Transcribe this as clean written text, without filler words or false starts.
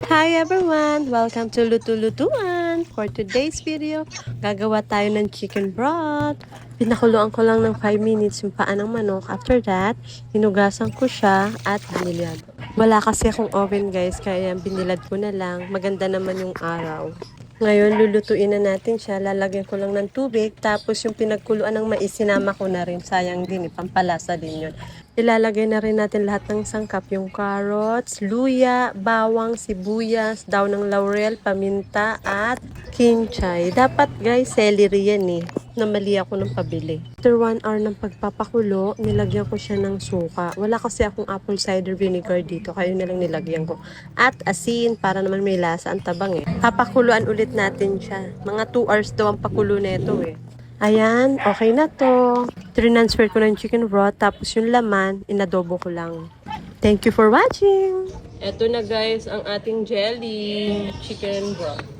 Hi everyone! Welcome to Luto-Lutuan! For today's video, gagawa tayo ng chicken broth. Pinakuluan ko lang ng 5 minutes yung paa ng manok. After that, hinugasan ko siya at binilad. Wala kasi akong oven guys, kaya binilad ko na lang. Maganda naman yung araw. Ngayon, lulutuin na natin siya. Lalagyan ko lang ng tubig. Tapos yung pinagkuluan ng mais, sinama ko na rin. Sayang din, pampalasa din yun. Ilalagay na rin natin lahat ng sangkap. Yung carrots, luya, bawang, sibuyas, daw ng laurel, paminta, at kinchay. Dapat guys, celery yan eh. Namali ako ng pabili. After 1 hour ng pagpapakulo, nilagyan ko siya ng suka. Wala kasi akong apple cider vinegar dito, kaya na lang nilagyan ko. At asin, para naman may lasa ang tabang eh. Papakuluan ulit natin siya. Mga 2 hours daw ang pakulo nito eh. Ayan, okay na to. Transfer ko ng chicken broth, tapos yung laman, inadobo ko lang. Thank you for watching! Eto na guys, ang ating jelly chicken broth.